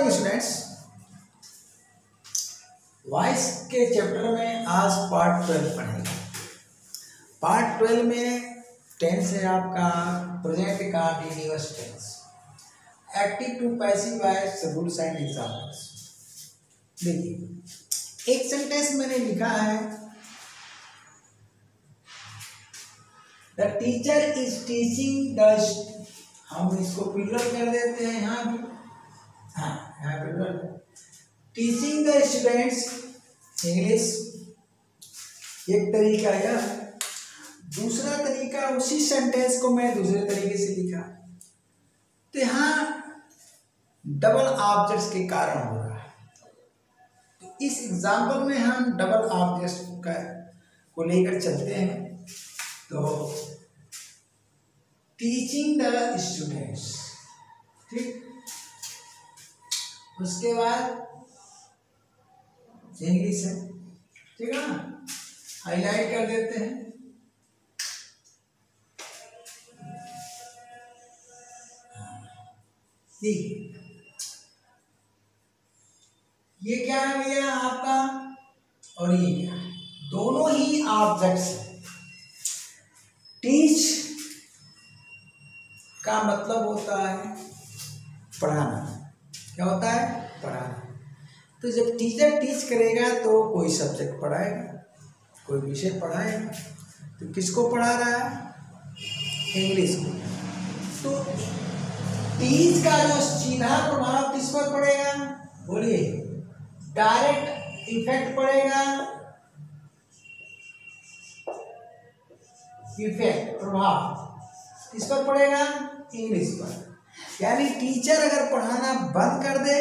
Morning students, voice के chapter में आज पार्ट 12 पढ़ेंगे। पार्ट 12 में टेंस है आपका present continuous tense, active to passive voice, rules and examples. देखिए एक सेंटेंस मैंने लिखा है, the teacher is teaching the, हम इसको प्लूरल कर देते हैं यहाँ भी, हाँ यहाँ plural, teaching the students English. एक तरीका यह, दूसरा तरीका उसी सेंटेंस को मैं दूसरे तरीके से लिखा, तो यहाँ डबल ऑब्जेक्ट्स के कारण हो रहा है। तो इस एग्जाम्पल में हम डबल ऑब्जेक्ट को लेकर चलते हैं। तो टीचिंग द स्टूडेंट्स, ठीक, उसके बाद इंग्लिश है, ठीक है ना, हाईलाइट कर देते हैं। ये क्या है भैया आपका, और ये क्या है, दोनों ही ऑब्जेक्ट्स हैं। टीच का मतलब होता है पढ़ाना, क्या होता है, पढ़ाना। तो जब टीचर टीच करेगा तो कोई सब्जेक्ट पढ़ाएगा, कोई विषय पढ़ाएगा, तो किसको पढ़ा रहा है, इंग्लिश को। तो टीच का जो सीधा प्रभाव किस पर पड़ेगा, बोलिए, डायरेक्ट इफेक्ट पड़ेगा, इफेक्ट प्रभाव किस पर पड़ेगा, इंग्लिश पर। यानी टीचर अगर पढ़ाना बंद कर दे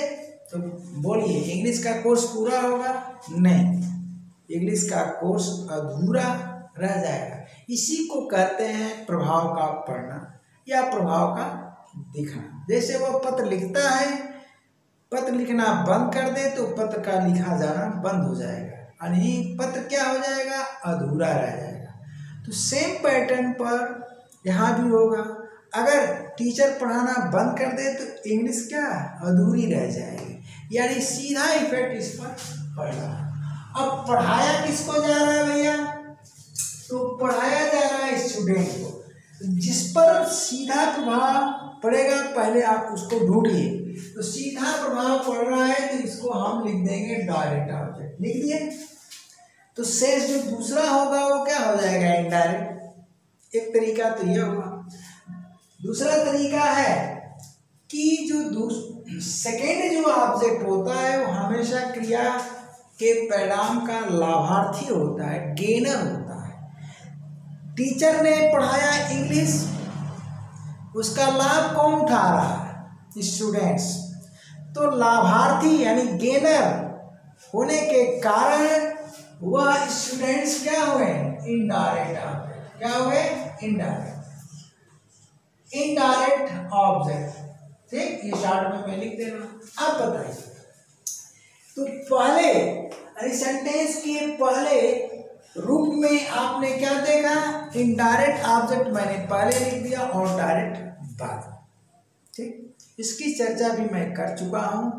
तो बोलिए इंग्लिश का कोर्स पूरा होगा, नहीं, इंग्लिश का कोर्स अधूरा रह जाएगा। इसी को कहते हैं प्रभाव का पढ़ना या प्रभाव का दिखना। जैसे वो पत्र लिखता है, पत्र लिखना बंद कर दे तो पत्र का लिखा जाना बंद हो जाएगा, यानी पत्र क्या हो जाएगा, अधूरा रह जाएगा। तो सेम पैटर्न पर यहाँ भी होगा, अगर टीचर पढ़ाना बंद कर दे तो इंग्लिश क्या, अधूरी रह जाएगी, यानी सीधा इफेक्ट इस पर पड़ रहा है। अब पढ़ाया किसको जा रहा है भैया, तो पढ़ाया जा रहा है स्टूडेंट को। जिस पर सीधा प्रभाव पड़ेगा पहले आप उसको ढूंढिए। तो सीधा प्रभाव पड़ रहा है तो इसको हम लिख देंगे डायरेक्ट ऑब्जेक्ट, लिख दिए। तो शेष जो दूसरा होगा वो क्या हो जाएगा, इनडायरेक्ट। एक तरीका तो यह हुआ। दूसरा तरीका है कि जो सेकेंड जो ऑब्जेक्ट होता है वो हमेशा क्रिया के परिणाम का लाभार्थी होता है, गेनर होता है। टीचर ने पढ़ाया इंग्लिश, उसका लाभ कौन उठा रहा है, स्टूडेंट्स। तो लाभार्थी यानी गेनर होने के कारण वह स्टूडेंट्स क्या हुए, इनडायरेक्ट ऑब्जेक्ट। क्या हुए, इनडायरेक्ट ऑब्जेक्ट, ठीक। ये शॉर्ट में मैं लिख दे रहा हूं। अब बताइए, तो पहले सेंटेंस के पहले रूप में आपने क्या देखा, इनडायरेक्ट ऑब्जेक्ट मैंने पहले लिख दिया और डायरेक्ट बाद, ठीक। इसकी चर्चा भी मैं कर चुका हूं।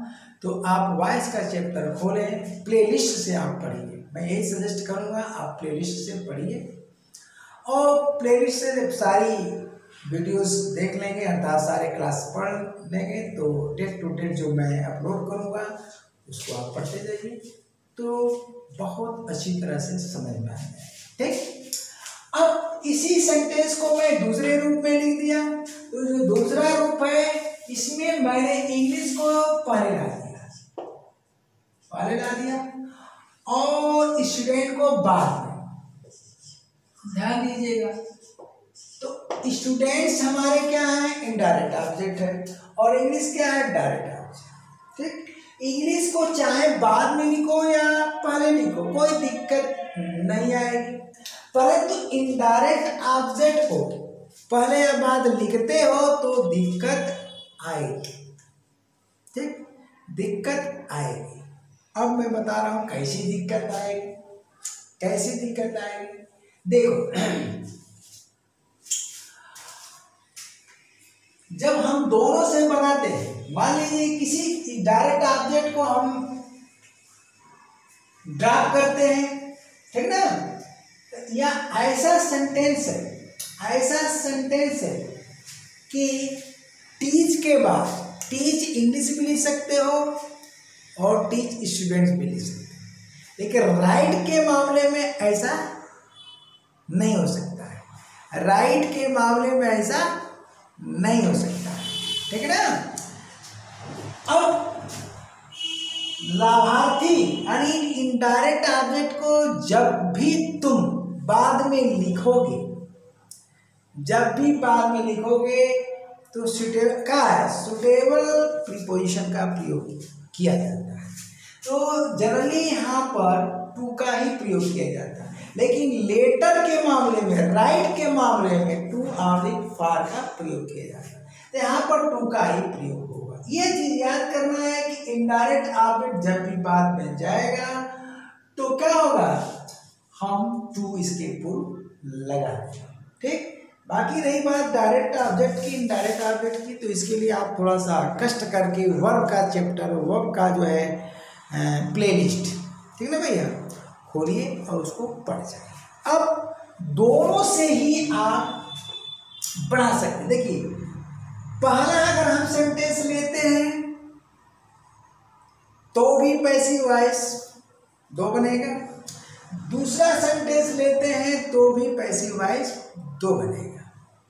तो आप वॉइस का चैप्टर खोलें, प्लेलिस्ट से आप पढ़िए। मैं यही सजेस्ट करूंगा, आप प्लेलिस्ट से पढ़िए और प्लेलिस्ट से जब सारी वीडियोस देख लेंगे, अर्थात सारे क्लास पढ़ लेंगे, तो डेट टू डेट जो मैं अपलोड करूंगा उसको आप पढ़ते जाइए, तो बहुत अच्छी तरह से समझ में आएगा, ठीक। अब इसी सेंटेंस को मैं दूसरे रूप में लिख दिया। तो जो दूसरा रूप है इसमें मैंने इंग्लिश को पहले ला दिया और स्टूडेंट को बाद में। ध्यान दीजिएगा, तो स्टूडेंट्स हमारे क्या है, इनडायरेक्ट ऑब्जेक्ट है, और इंग्लिश क्या है, डायरेक्ट ऑब्जेक्ट, ठीक। इंग्लिश को चाहे बाद में लिखो या पहले लिखो, कोई दिक्कत नहीं आएगी, परंतु इनडायरेक्ट ऑब्जेक्ट को पहले या बाद लिखते हो तो दिक्कत आएगी, ठीक, दिक्कत आएगी। अब मैं बता रहा हूं कैसी दिक्कत आएगी, कैसी दिक्कत आएगी। देखो, जब हम दोनों से बनाते हैं, मान लीजिए किसी डायरेक्ट ऑब्जेक्ट को हम ड्राफ्ट करते हैं, ठीक ना, या ऐसा सेंटेंस है कि टीच के बाद टीच इंग्लिश भी लिख सकते हो और टीच स्टूडेंट्स भी लिख सकते हो, लेकिन राइट के मामले में ऐसा नहीं हो सकता है। राइट के मामले में ऐसा नहीं हो सकता है, ठीक है ना। अब लाभार्थी यानी इनडायरेक्ट ऑब्जेक्ट को जब भी तुम बाद में लिखोगे, तो सुटेबल प्रीपोजिशन का प्रयोग किया जाता है। तो जनरली यहाँ पर टू का ही प्रयोग किया जाता है, लेकिन लेटर के मामले में, राइट के मामले में टू और फॉर का प्रयोग किया जाता है। तो यहाँ पर टू का ही प्रयोग होगा। ये चीज याद करना है कि इनडायरेक्ट ऑब्जेक्ट जब भी बाद में जाएगा तो क्या होगा, हम टू इसके पूर्व लगा देंगे, ठीक। बाकी रही बात डायरेक्ट ऑब्जेक्ट की, इनडायरेक्ट ऑब्जेक्ट की, तो इसके लिए आप थोड़ा सा कष्ट करके वर्ब का चैप्टर, वर्ब का जो है प्लेलिस्ट, ठीक है ना भैया, खोलिए और उसको पढ़ जाइए। अब दोनों से ही आप बना सकते। देखिए पहला अगर हम सेंटेंस लेते हैं तो भी पैसिव वॉइस दो बनेगा, दूसरा सेंटेंस लेते हैं तो भी पैसिव वॉइस दो बनेगा,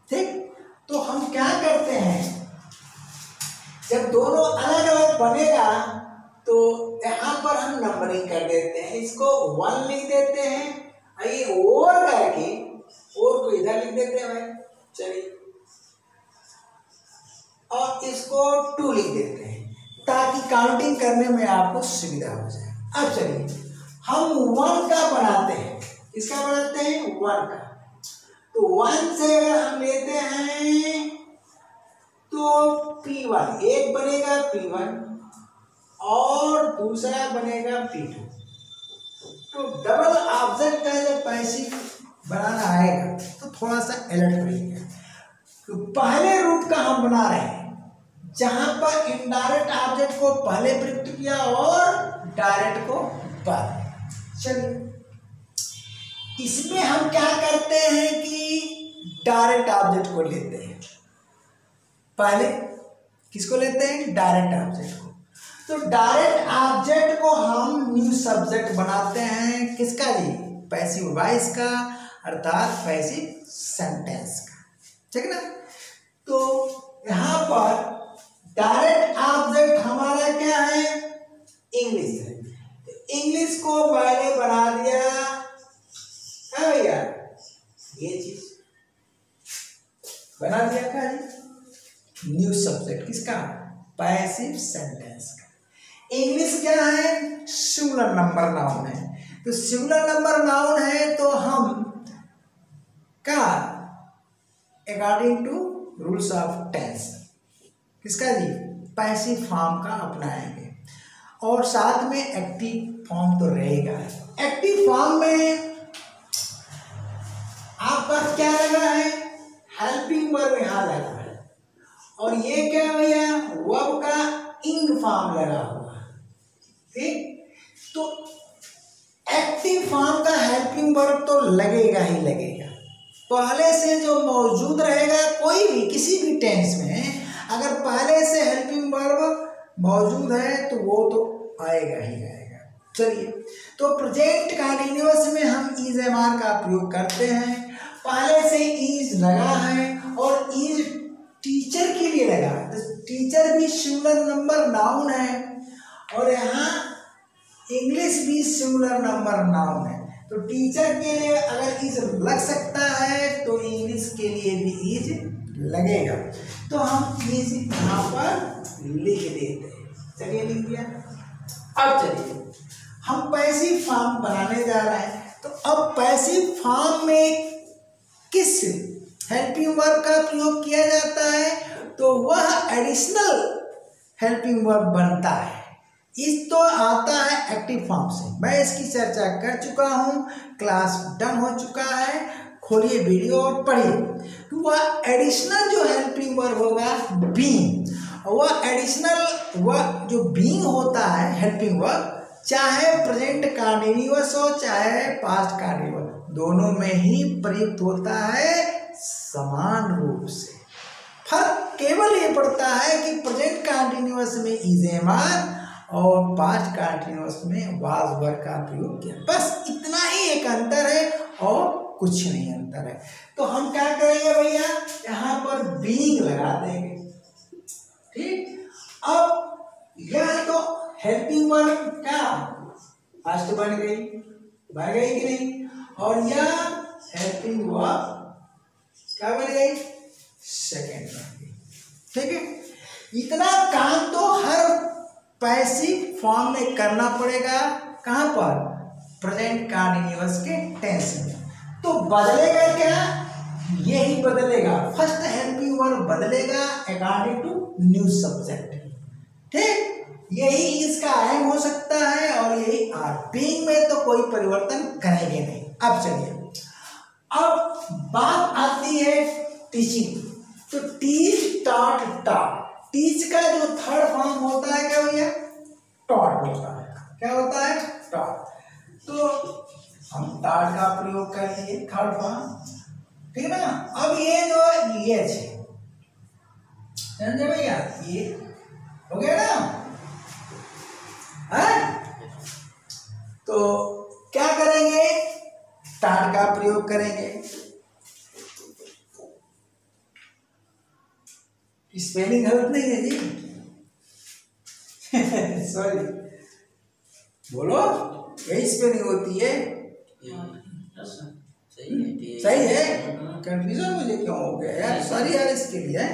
ठीक। तो हम क्या करते हैं, जब दोनों अलग अलग बनेगा तो यहाँ पर हम नंबरिंग कर देते हैं, इसको 1 लिख देते हैं, ये ओवर करके और को इधर लिख देते हैं भाई, चलिए, और इसको 2 लिख देते हैं ताकि काउंटिंग करने में आपको सुविधा हो जाए। अब चलिए हम 1 का बनाते हैं, इसका बनाते हैं 1 का। तो 1 से अगर हम लेते हैं तो P1 एक बनेगा, P1 और दूसरा बनेगा P2। तो डबल ऑब्जेक्ट का जब पैसिव बनाना आएगा तो थोड़ा सा अलर्ट रहिएगा। तो पहले रूप का हम बना रहे हैं जहां पर इनडायरेक्ट ऑब्जेक्ट को पहले प्रयुक्त किया और डायरेक्ट को बाद। चलिए इसमें हम क्या करते हैं कि डायरेक्ट ऑब्जेक्ट को लेते हैं, पहले किसको लेते हैं, डायरेक्ट ऑब्जेक्ट को। तो डायरेक्ट ऑब्जेक्ट को हम न्यू सब्जेक्ट बनाते हैं, किसका जी, पैसिव वॉइस का, अर्थात पैसिव सेंटेंस का, ठीक है ना। तो यहाँ पर डायरेक्ट ऑब्जेक्ट हमारा क्या है, इंग्लिश है। तो इंग्लिश को पहले बना दिया है भैया, ये चीज बना दिया क्या जी, न्यू सब्जेक्ट किसका, पैसिव सेंटेंस का। इंग्लिश क्या है, सिंगुलर नंबर नाउन है। तो सिंगुलर नंबर नाउन है तो हम क्या, according to rules of tense किसका जी, पैसिव फॉर्म का अपनाएंगे, और साथ में एक्टिव फॉर्म तो रहेगा। एक्टिव फॉर्म में आपका क्या लगा है, हेल्पिंग वर्ब यहाँ लगा है, और ये क्या भैया, वर्ब का इंग फॉर्म लगा हुआ, ठीक। तो एक्टिव फॉर्म का हेल्पिंग वर्ब तो लगेगा ही लगेगा। पहले से जो मौजूद रहेगा, कोई भी किसी भी टेंस में अगर पहले से हेल्पिंग वर्ब मौजूद है तो वो तो आएगा ही आएगा। चलिए तो प्रेजेंट कंटीन्यूअस में हम इज एम आर का प्रयोग करते हैं। पहले से इज लगा है और इज टीचर के लिए लगा है, तो टीचर भी सिंगुलर नंबर नाउन है, और यहाँ इंग्लिश भी सिंगुलर नंबर नाउन है। तो टीचर के लिए अगर इज लग सकता है तो इंग्लिश के लिए भी इज लगेगा। तो हम इज यहाँ पर लिख देते हैं, चलिए लिख दिया। अब चलिए हम पैसिव फॉर्म बनाने जा रहे हैं। तो अब पैसिव फॉर्म में किस हेल्पिंग वर्ब का प्रयोग किया जाता है, तो वह एडिशनल हेल्पिंग वर्ब बनता है। इस तो आता है एक्टिव फॉर्म से, मैं इसकी चर्चा कर चुका हूँ, क्लास डन हो चुका है, खोलिए वीडियो और पढ़िए। तो वह एडिशनल जो हेल्पिंग वर्ब होगा बीइंग, वह एडिशनल वर्क जो बीइंग होता है हेल्पिंग वर्क, चाहे प्रेजेंट कंटिन्यूअस हो चाहे पास्ट कंटिन्यूअस, दोनों में ही प्रयुक्त होता है समान रूप से। फर्क केवल ये पड़ता है कि प्रेजेंट कंटिन्यूअस में इज एम आर और पास्ट कंटिन्यूअस में वाज वर्ब का प्रयोग किया, बस इतना ही एक अंतर है और कुछ नहीं अंतर है। तो हम क्या करेंगे भैया, यहाँ पर बीइंग लगा देंगे, ठीक। अब यह तो हेल्पिंग वर्ब क्या फर्स्ट बन गई कि नहीं, और यह हेल्पिंग वर्ब क्या बन गई, सेकेंड बन गई, ठीक है। इतना काम तो हर पैसिव फॉर्म में करना पड़ेगा, कहाँ पर, प्रेजेंट कंटिन्यूअस के टेंस में। तो बदलेगा क्या, यही बदलेगा, फर्स्ट हेल्पिंग वर्ब बदलेगा अकॉर्डिंग टू न्यू सब्जेक्ट, ठीक। यही इसका एम हो सकता है और यही आर। बीइंग में तो कोई परिवर्तन करेंगे नहीं। अब चलिए, अब बात आती है टीचिंग। तो टीच टॉट टॉट, टीच का जो थर्ड फॉर्म होता है क्या भैया, टॉट होता है। क्या होता है, टॉट। तो हम टॉट का प्रयोग कर लिए थर्ड फॉर्म, ठीक है ना। अब ये जो ये है, समझे भैया, ये हो गया ना, है? तो क्या करेंगे, टॉट का प्रयोग करेंगे। स्पेलिंग गलत नहीं है जी सॉरी, बोलो, यही स्पेलिंग होती है, सही है। कंफ्यूजन मुझे क्यों हो गया यार, सॉरी यार इसके लिए।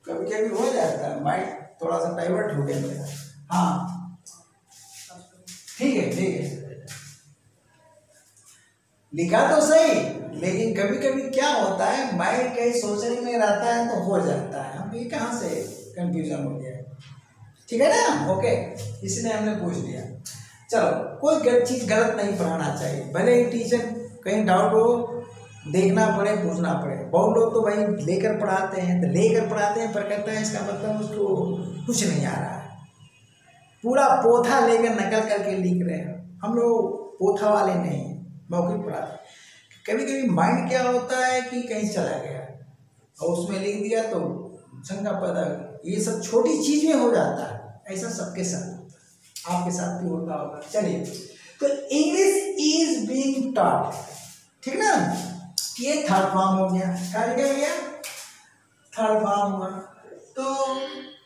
कभी कभी हो जाता है, माइंड थोड़ा सा डाइवर्ट हो गया मेरा। हाँ ठीक है, ठीक है, लिखा तो सही, लेकिन कभी कभी क्या होता है माइंड कहीं सोचने में रहता है तो हो जाता है। हम ये कहाँ से कंफ्यूजन हो गया, ठीक है ना। ओके, इसलिए हमने पूछ लिया। चलो, कोई चीज गलत नहीं पढ़ाना चाहिए, भले ही टीचर कहीं डाउट हो, देखना पड़े, पूछना पड़े। बहुत लोग तो भाई लेकर पढ़ाते हैं, तो लेकर पढ़ाते हैं पर कहते हैं इसका मतलब उसको कुछ नहीं आ रहा है, पूरा पोथा लेकर नकल करके लिख रहे हैं। हम लोग पोथा वाले नहीं, मौखिक पढ़ाते। कभी कभी माइंड क्या होता है कि कहीं चला गया और उसमें लिख दिया तो शंका पैदा, ये सब छोटी चीज में हो जाता है। ऐसा सबके साथ होता है, आपके साथ भी होता होगा। चलिए, तो इंग्लिश इज बीइंग टॉट, ठीक ना, ये थर्ड फॉर्म हो गया। क्या लिखा गया, थर्ड फॉर्म हुआ, तो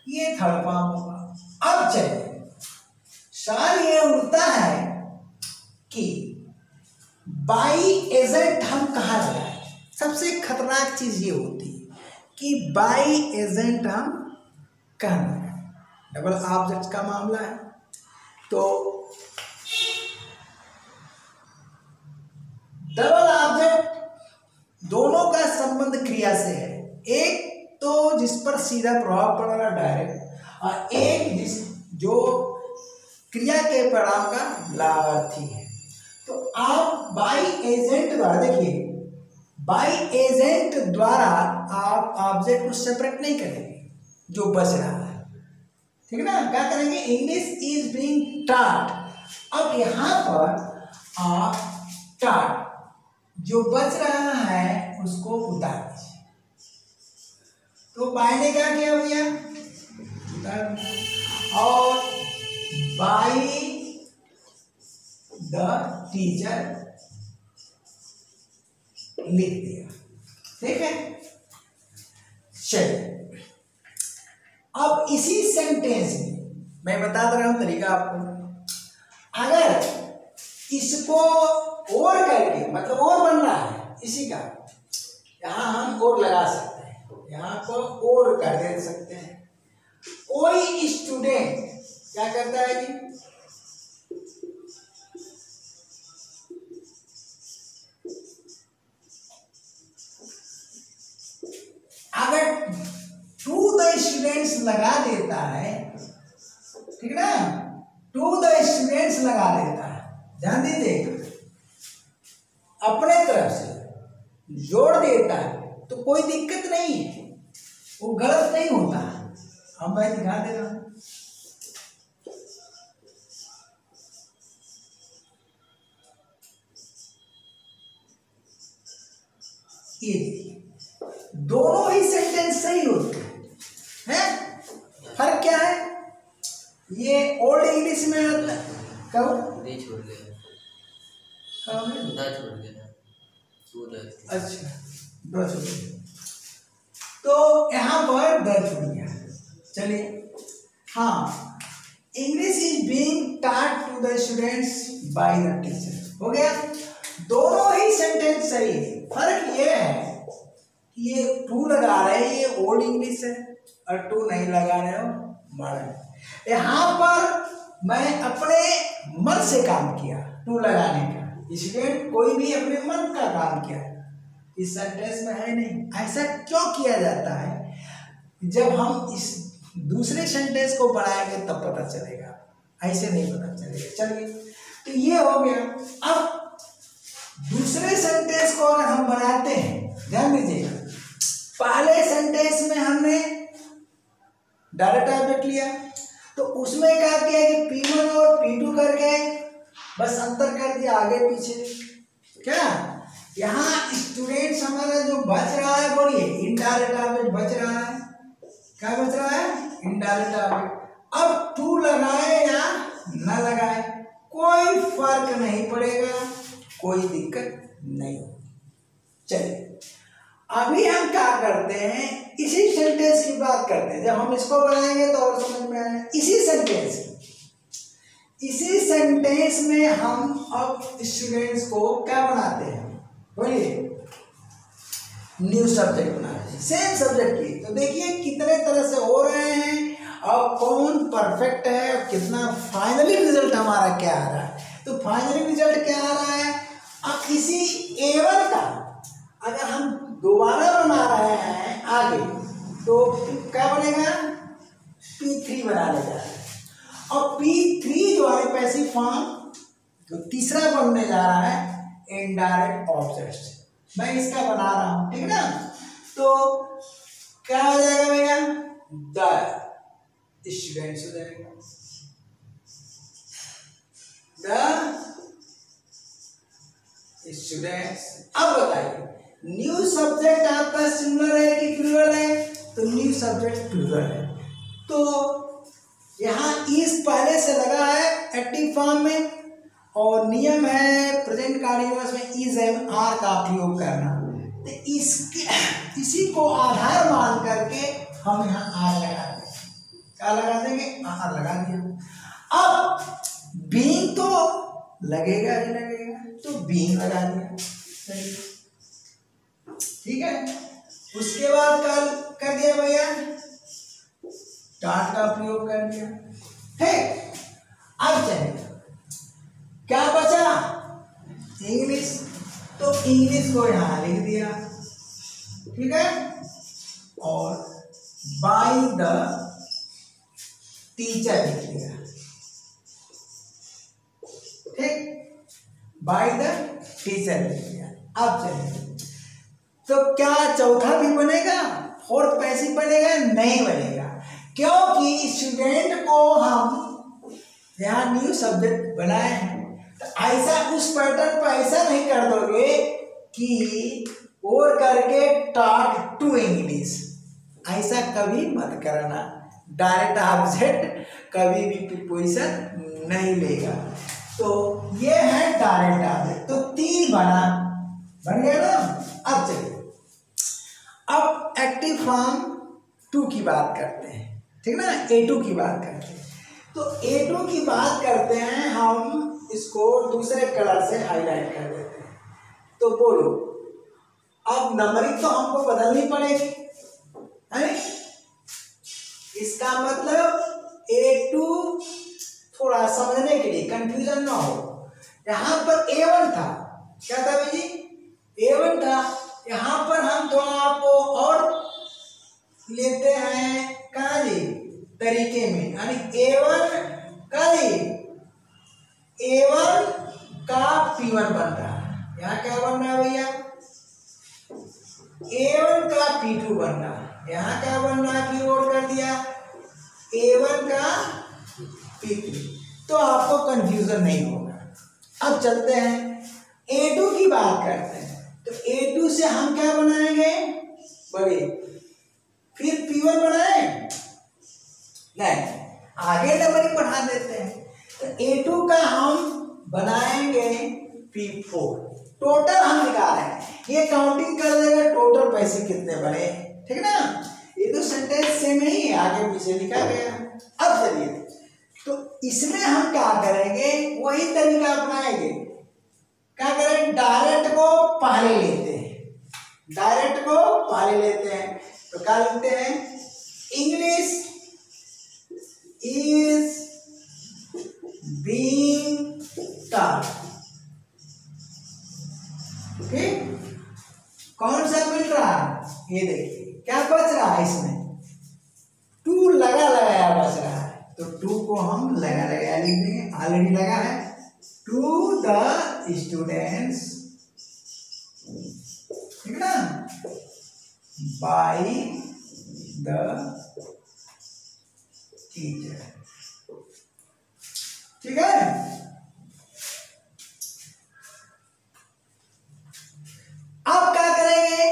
ये थर्ड फॉर्म होगा। अब चलिए, सवाल ये उठता है कि बाई एजेंट हम कहाँ लगाए। सबसे खतरनाक चीज ये होती है कि बाई एजेंट हम कहाँ लगाए। डबल ऑब्जेक्ट का मामला है, तो डबल ऑब्जेक्ट दोनों का संबंध क्रिया से है। एक तो जिस पर सीधा प्रभाव पड़ रहा डायरेक्ट, और एक जिस जो क्रिया के परिणाम का लाभार्थी है। तो आप बाई एजेंट द्वारा, देखिए, बाई एजेंट द्वारा आप ऑब्जेक्ट को सेपरेट नहीं करेंगे जो बच रहा है, ठीक है ना। क्या करेंगे, इंग्लिश इज बीइंग टॉट। अब यहां पर आप टॉट जो बच रहा है उसको उतार दीजिए। तो बाई ने क्या किया भैया, और बाई द टीचर लिख दिया, ठीक है। चलिए, अब इसी सेंटेंस में मैं बता दे रहा हूं तरीका आपको। अगर इसको और करके, मतलब और बन रहा है इसी का, यहां हम और लगा सकते हैं, यहां पर और कर दे सकते हैं। कोई स्टूडेंट क्या करता है जी, अगर टू द स्टूडेंट्स लगा देता है, ठीक है ना, टू द स्टूडेंट्स लगा देता है, ध्यान दीजिए, अपने तरफ से जोड़ देता है तो कोई दिक्कत नहीं है, वो गलत नहीं होता। हम भाई दिखा दे रहा हूँ, ये दोनों ही सेंटेंस सही होते हैं। फर्क क्या है? ये ओल्ड इंग्लिश में कब छोड़ गया, छोड़ गया। अच्छा, द छूट गया, तो यहाँ पर द छूट गया। चलिए, हाँ, English is being taught to the students by the teacher, हो गया। दोनों ही सेंटेंस सही है। फर्क ये है कि ये टू लगा रहे हैं, ये ओल्ड इंग्लिश है, और टू नहीं लगा रहे हो मॉडर्न। यहाँ पर मैं अपने मन से काम किया टू लगाने का, स्टूडेंट कोई भी अपने मन का काम किया, इस सेंटेंस में है नहीं। ऐसा क्यों किया जाता है? जब हम इस दूसरे सेंटेंस को बढ़ाएंगे तब पता चलेगा, ऐसे नहीं पता चलेगा। चलिए, तो ये हो गया। अब दूसरे सेंटेंस को अगर हम बनाते हैं, ध्यान दीजिएगा, पहले सेंटेंस में हमने डायरेक्ट ऑब्जेक्ट लिया, तो उसमें क्या किया कि P1 और P2 करके बस अंतर कर दिया आगे पीछे। क्या यहाँ स्टूडेंट्स हमारा जो बच रहा है, बोलिए इनडायरेक्ट ऑब्जेक्ट बच रहा है। क्या बच रहा है? Indirect object. अब टू लगाए या न लगाए कोई फर्क नहीं पड़ेगा, कोई दिक्कत नहीं होगी। चलिए, अभी हम क्या करते हैं, इसी सेंटेंस की बात करते हैं। जब हम इसको बनाएंगे तो और समझ में आएगा। इसी सेंटेंस में हम अब स्टूडेंट्स को क्या बनाते हैं, बोलिए न्यू सब्जेक्ट बनाते हैं, सेम सब्जेक्ट की। तो देखिए कितने तरह से हो रहे हैं, अब कौन परफेक्ट है, और कितना फाइनली रिजल्ट हमारा क्या आ रहा है। तो फाइनली रिजल्ट क्या आ रहा है, अब इसी A1 का अगर हम दोबारा बना रहे हैं आगे, तो क्या बनेगा? P3 बनाने जा रहे हैं, और P3 जो है पैसिव फॉर्म, जो तीसरा बनने जा रहा है इनडायरेक्ट ऑब्जेक्ट्स। मैं इसका बना रहा हूं, ठीक है ना। तो क्या हो जाएगा भैया? द स्टूडेंट्स हो जाएगा, द स्टूडेंट्स। अब बताइए, न्यू सब्जेक्ट आपका सिंगुलर है कि प्लूरल है? तो न्यू सब्जेक्ट प्लूरल है। तो यहाँ इस पहले से लगा है एक्टिव फॉर्म में, और नियम है प्रेजेंट कंटीन्यूअस में इज एंड आर का प्रयोग करना। तो इसी को आधार मान करके हम यहाँ आर लगा देंगे। क्या लगा देंगे? आर लगा दिया। अब बीइंग तो लगेगा ही लगेगा, तो बीइंग लगा दिया, ठीक है। उसके बाद कर दिया भैया डॉट का प्रयोग कर दिया, ठीक। अब चलिए, क्या बचा? इंग्लिश। तो इंग्लिश को यहां लिख दिया, ठीक है, और बाय द टीचर लिख दिया, ठीक, बाय द टीचर लिख दिया। अब चलिए, तो क्या चौथा भी बनेगा? फोर्थ पैसिव बनेगा? नहीं बनेगा, क्योंकि स्टूडेंट को हम यहाँ न्यू सब्जेक्ट बनाए हैं। तो ऐसा उस पैटर्न पर ऐसा नहीं कर दोगे कि और करके टॉट टू इंग्लिश, ऐसा कभी मत करना। डायरेक्ट ऑब्जेक्ट कभी भी प्रीपोजिशन नहीं लेगा। तो ये है डायरेक्ट ऑब्जेक्ट। तो 3 बन गया ना। अब चलिए, अब एक्टिव फॉर्म 2 की बात करते हैं, ठीक ना, A2 की बात करते हैं। तो A2 की बात करते हैं, हम इसको दूसरे कलर से हाईलाइट कर देते हैं। तो बोलो, अब नंबरिंग तो हमको बदलनी पड़ेगी, है? इसका मतलब A2 थोड़ा समझने के लिए कंफ्यूजन ना हो। यहाँ पर A1 था, क्या था भाई जी? A1 था। यहाँ पर हम थोड़ा आपको और लेते हैं कहाँ जी तरीके में, यानी A1 का A1 का P1 बन रहा है। यहाँ क्या बन रहा है भैया? A1 का P2 बन रहा है। यहाँ क्या बन रहा है, पी नोट कर दिया, A1 का P3, तो आपको कंफ्यूजन नहीं होगा। अब चलते हैं A2 की बात करते हैं, तो A2 से हम क्या बनाएंगे, बड़े, फिर P1 बनाए नहीं, आगे नंबरिंग बढ़ा देते हैं, तो A2 का हम बनाएंगे P4। टोटल हम निकाल रहे हैं, ये काउंटिंग कर देगा टोटल पैसे कितने बने, ठीक है ना। ये तो सेंटेंस सेम ही है, आगे पीछे लिखा गया। अब चलिए, तो इसमें हम क्या करेंगे, वही तरीका अपनाएंगे। क्या करें, डायरेक्ट को पहले लेते हैं, डायरेक्ट को पहले लेते हैं, तो क्या लिखते हैं, इंग्लिश इज बीइंग टॉट, ठीक। कौन सा मिल रहा है, ये देखिए क्या बच रहा है, इसमें टू लगा लगाया बच रहा है, तो टू को हम लगा लगाया लिख देंगे, ऑलरेडी लगा है, टू द स्टूडेंट्स, ठीक है ना, बाय द टीचर, ठीक है। अब क्या करेंगे,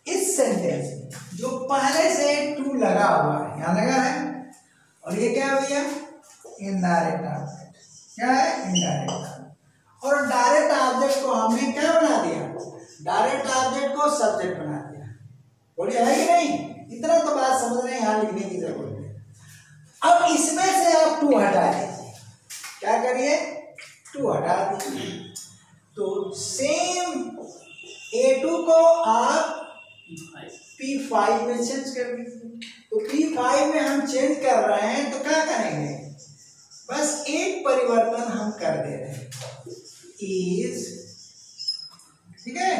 इस सेंटेंस में जो पहले से टू लगा हुआ है, यहां लगा है, और ये क्या है भैया, इनडायरेक्ट ऑब्जेक्ट, क्या है, इनडायरेक्ट ऑब्जेक्ट, और डायरेक्ट ऑब्जेक्ट को हमने क्या बना दिया, डायरेक्ट ऑब्जेक्ट को सब्जेक्ट बना दिया, बोलिए है कि नहीं, इतना तो बात समझ रहे हैं, यहां लिखने की जरूरत है। अब इसमें से आप टू हटा दीजिए, क्या करिए, टू हटा दीजिए, तो सेम A2 को आप P5 में चेंज कर दीजिए, तो P5 में हम चेंज कर रहे हैं, तो क्या करेंगे, बस एक परिवर्तन हम कर दे रहे हैं, इज, ठीक है,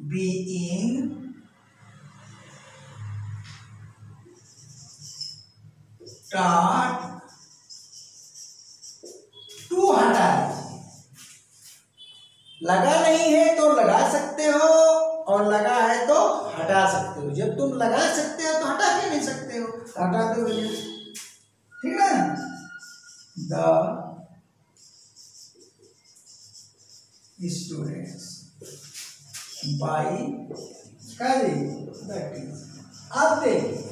बीइंग टॉट, टू हटा दीजिए, लगा नहीं है तो लगा सकते हो, और लगा है तो हटा सकते हो, जब तुम लगा सकते हो तो हटा के नहीं सकते हो, हटा दो भैया, ठीक है ना, the students by the teacher. अब देखिए,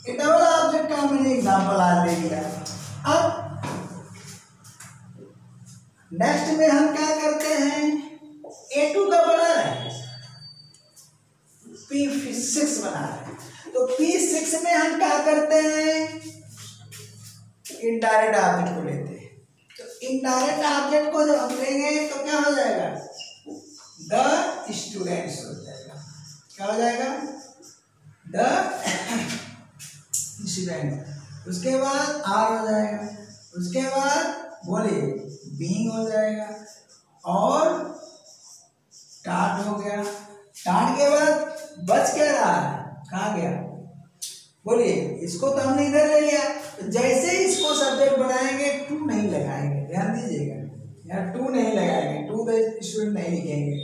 ये डबल ऑब्जेक्ट का मैंने एग्जांपल आज दे दिया। अब नेक्स्ट में हम क्या करते हैं, A2 का बना है, P6 बना है, तो P6 में हम क्या करते हैं, इनडायरेक्ट ऑब्जेक्ट को लेते हैं, तो इनडायरेक्ट ऑब्जेक्ट को जब हम लेंगे तो क्या हो जाएगा, द स्टूडेंट्स हो जाएगा, क्या हो जाएगा, द स्टूडेंट, उसके बाद आर हो जाएगा, उसके बाद बोलिए बीइंग हो जाएगा, और टाट हो गया, टाट के बाद बच क्या रहा है, कहाँ गया, बोलिए, इसको तो हमने इधर ले लिया, तो जैसे इसको सब्जेक्ट बनाएंगे टू नहीं लगाएंगे, ध्यान दीजिएगा, यहाँ टू नहीं लगाएंगे, टू द स्टूडेंट नहीं लिखेंगे,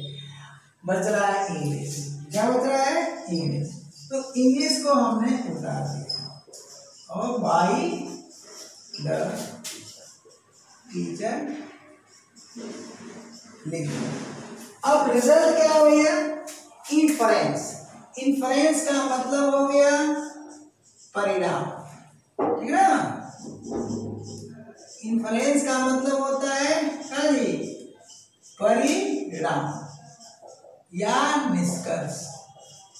बच रहा है इंग्लिश, क्या बच रहा है, इंग्लिश, तो इंग्लिश को हमने उतार दिया, और बाय द टीचर लिख दिया। अब रिजल्ट क्या हो गया, इन्फरेंस, इन्फरेंस का मतलब हो गया परिणाम, ठीक है ना, इन्फरेंस का मतलब होता है परिणाम या निष्कर्ष,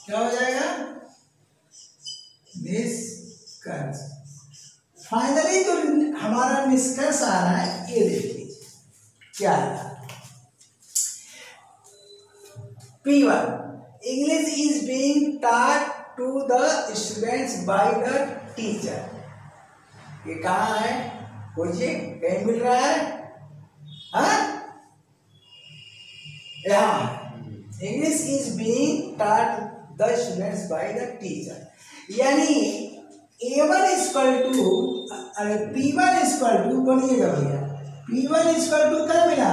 क्या हो जाएगा, निष्कर्ष। फाइनली जो हमारा निष्कर्ष आ रहा है, ये देख लीजिए क्या है, P1 English is being taught to the students by the teacher। ये कहाँ है, खोजिए, कहीं मिल रहा है, हाँ, यहाँ English is being taught the students by the teacher, यानी A1 equal to P1 equal to, बोलिएगा भैया, P1 इक्वल टू क्या मिला,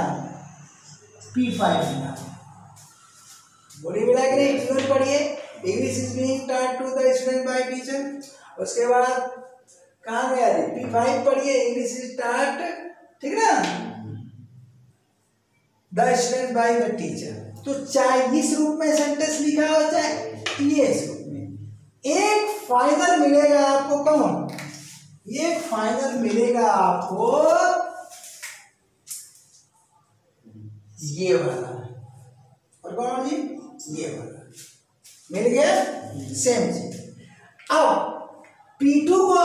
P5 मिला, बोलिए मिला कि नहीं, P1 पढ़िए, English is being taught to the student by teacher. उसके बाद कहाँ गया जी, P5 पढ़िए, इंग्लिश इज टॉट, ठीक ना, the student by the teacher. तो चाहे इस रूप में सेंटेंस लिखा हो चाहे ये इस रूप में, एक फाइनल मिलेगा आपको, कौन, ये फाइनल मिलेगा आपको ये वाला, और कौन जी, ये वाला मिल गया, सेम चीज। अब P2 को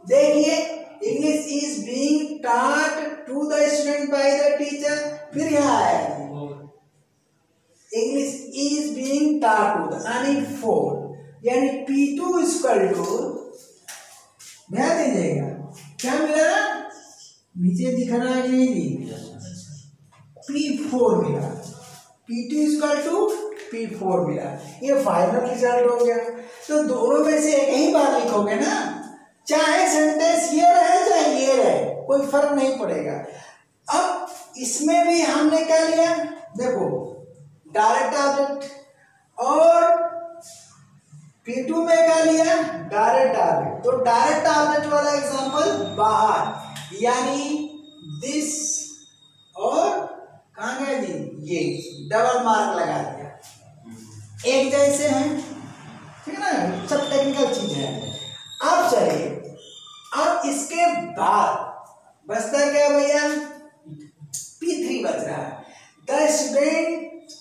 देखिए, English is being taught to the student by the teacher, फिर यहाँ आया English is being taught to the, यानी 4, यानी P2 इक्वल टू, ध्यान दीजिएगा क्या मिला, नीचे दिख रहा है कि नहीं जी, P4 मिला, P2 इक्वल टू P4 मिला, ये फाइनल रिजल्ट हो गया। तो दोनों में से एक ही बार लिखोगे ना, चाहे सेंटेंस ये रहे चाहे ये रहे, कोई फर्क नहीं पड़ेगा। अब इसमें भी हमने क्या लिया, देखो डायरेक्ट ऑब्जेक्ट, और P2 में क्या लिया, डायरेक्ट ऑब्जेक्ट। तो डायरेक्ट ऑब्जेक्ट वाला एग्जांपल बाहर, यानी दिस, और कहाँ गया जी, ये डबल मार्क लगा दिया, एक जैसे हैं, ठीक है ना, सब टेक्निकल चीज है। अब चलिए, अब इसके बाद बचता क्या भैया, P3 बच रहा है, the student